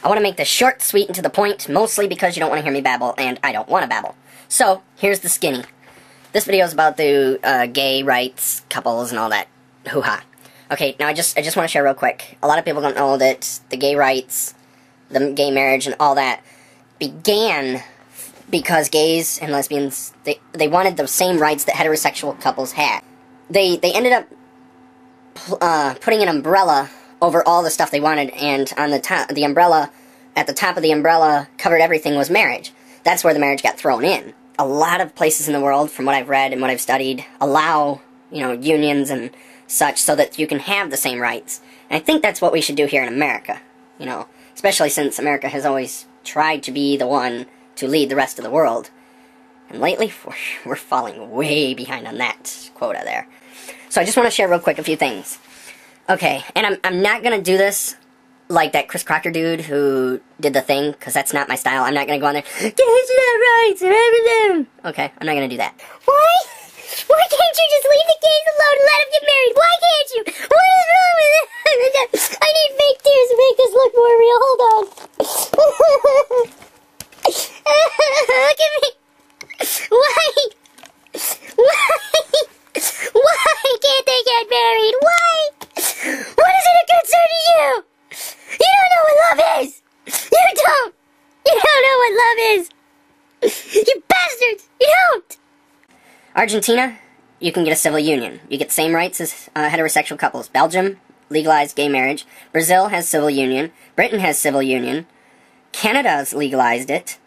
I want to make this short, sweet, and to the point, mostly because you don't want to hear me babble, and I don't want to babble. So, here's the skinny. This video is about the gay rights, couples, and all that hoo-ha. Okay, now I just want to share real quick. A lot of people don't know that the gay rights, the gay marriage, and all that began because gays and lesbians, they wanted the same rights that heterosexual couples had. They ended up putting an umbrella over all the stuff they wanted, and on the top, the umbrella, at the top of the umbrella, covered everything was marriage. That's where the marriage got thrown in. A lot of places in the world, from what I've read and what I've studied, allow, unions and such so that you can have the same rights. And I think that's what we should do here in America, especially since America has always tried to be the one to lead the rest of the world. And lately, we're falling way behind on that quota there. So I just want to share real quick a few things. Okay, and I'm not going to do this like that Chris Crocker dude who did the thing, because that's not my style. I'm not going to go on there, gays should have rights and everything. Okay, I'm not going to do that. Why? Why can't you just leave the gays alone and let them get married? Why can't you? What is wrong with that? I need fake tears to make this look more real. Hold on. Look at me. Why? Why can't they get married? Why? What is it a concern to you? You don't know what love is. You don't. You don't know what love is. You bastards. You don't. Argentina, you can get a civil union. You get the same rights as heterosexual couples. Belgium legalized gay marriage. Brazil has civil union. Britain has civil union. Canada's legalized it.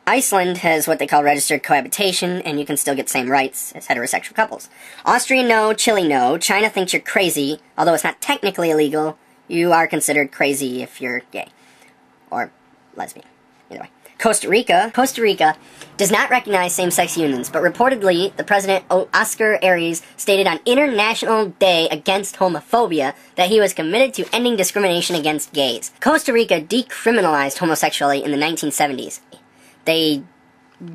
Iceland has what they call registered cohabitation, and you can still get the same rights as heterosexual couples. Austria, no. Chile, no. China thinks you're crazy. Although it's not technically illegal, you are considered crazy if you're gay. Or lesbian. Either way. Costa Rica does not recognize same-sex unions, but reportedly, the president, Oscar Arias, stated on International Day Against Homophobia that he was committed to ending discrimination against gays. Costa Rica decriminalized homosexuality in the 1970s. They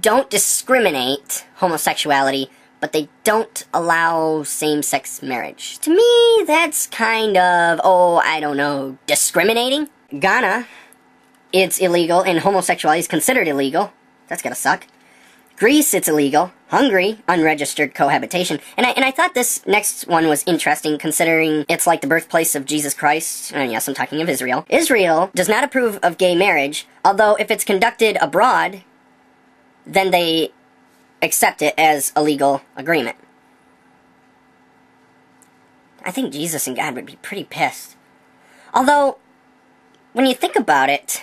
don't discriminate homosexuality, but they don't allow same-sex marriage. To me, that's kind of, I don't know, discriminating. Ghana, it's illegal, and homosexuality is considered illegal. That's gotta suck. Greece, it's illegal. Hungary, unregistered cohabitation. And I thought this next one was interesting, considering it's like the birthplace of Jesus Christ. And yes, I'm talking of Israel. Israel does not approve of gay marriage, although if it's conducted abroad, then they accept it as a legal agreement. I think Jesus and God would be pretty pissed. Although, when you think about it,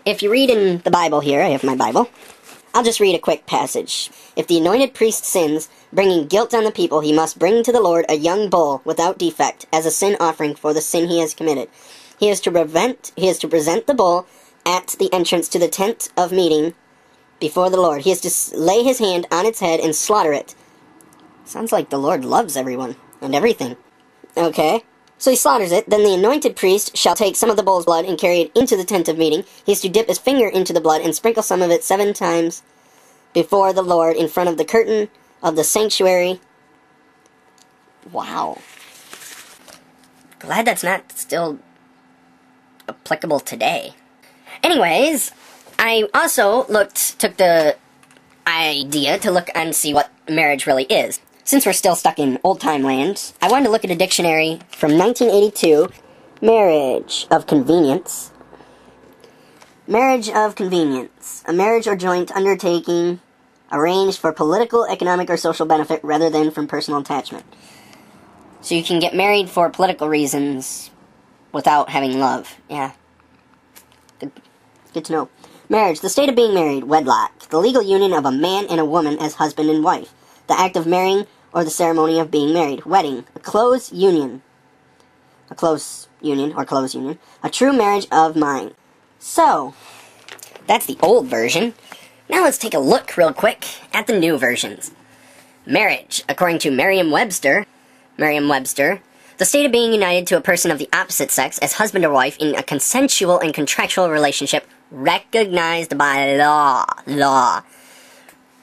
if you read in the Bible here, I have my Bible, I'll just read a quick passage. If the anointed priest sins, bringing guilt on the people, he must bring to the Lord a young bull without defect as a sin offering for the sin he has committed. He is to present the bull at the entrance to the tent of meeting before the Lord. He is to lay his hand on its head and slaughter it. Sounds like the Lord loves everyone and everything. Okay. So he slaughters it. Then the anointed priest shall take some of the bull's blood and carry it into the tent of meeting. He is to dip his finger into the blood and sprinkle some of it 7 times before the Lord in front of the curtain of the sanctuary. Wow. Glad that's not still applicable today. Anyways, I also took the idea to look and see what marriage really is. Since we're still stuck in old-time land, I wanted to look at a dictionary from 1982, Marriage of Convenience. Marriage of convenience. A marriage or joint undertaking arranged for political, economic, or social benefit rather than from personal attachment. So you can get married for political reasons without having love. Yeah. Good to know. Marriage. The state of being married. Wedlock. The legal union of a man and a woman as husband and wife. The act of marrying or the ceremony of being married. Wedding. A close union. A close union or close union. A true marriage of mine. So, that's the old version. Now let's take a look real quick at the new versions. Marriage. According to Merriam-Webster, the state of being united to a person of the opposite sex as husband or wife in a consensual and contractual relationship recognized by law.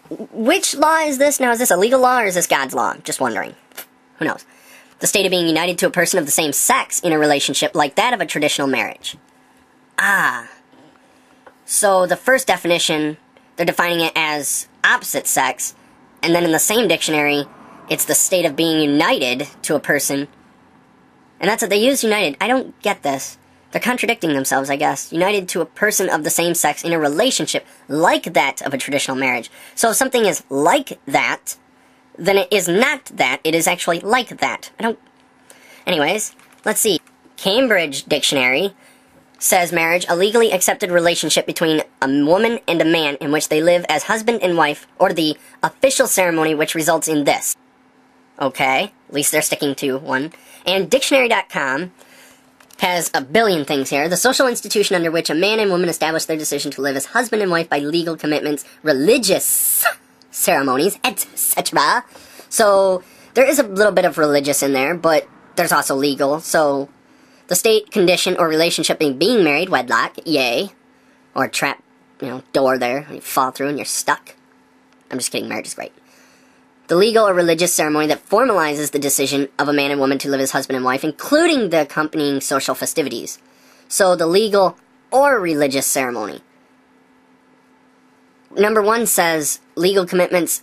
Which law is this? Now, is this a legal law or is this God's law? Just wondering. Who knows? The state of being united to a person of the same sex in a relationship like that of a traditional marriage. Ah. So the first definition, they're defining it as opposite sex, and then in the same dictionary, it's the state of being united to a person. And that's what they use, united. I don't get this. They're contradicting themselves, I guess. United to a person of the same sex in a relationship like that of a traditional marriage. So if something is like that, then it is not that. It is actually like that. Anyways, let's see. Cambridge Dictionary says marriage, a legally accepted relationship between a woman and a man in which they live as husband and wife, or the official ceremony which results in this. Okay, at least they're sticking to one. And dictionary.com has a billion things here. The social institution under which a man and woman establish their decision to live as husband and wife by legal commitments, religious ceremonies, etc. So there is a little bit of religious in there, but there's also legal. So the state, condition, or relationship being married, wedlock, yay. Or trap, door there, you fall through and you're stuck. I'm just kidding, marriage is great. The legal or religious ceremony that formalizes the decision of a man and woman to live as husband and wife, including the accompanying social festivities. So the legal or religious ceremony. Number 1 says legal commitments,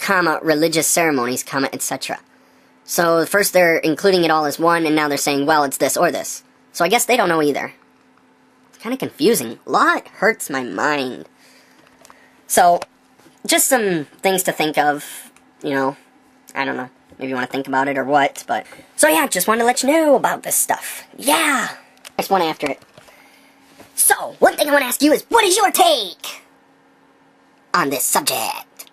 comma, religious ceremonies, comma, etc. So first they're including it all as one, and now they're saying, well, it's this or this. So I guess they don't know either. It's kind of confusing. Law hurts my mind. So, just some things to think of, I don't know. Maybe you want to think about it or what, but... So yeah, just wanted to let you know about this stuff. Yeah! Next one after it. So, one thing I want to ask you is, what is your take on this subject?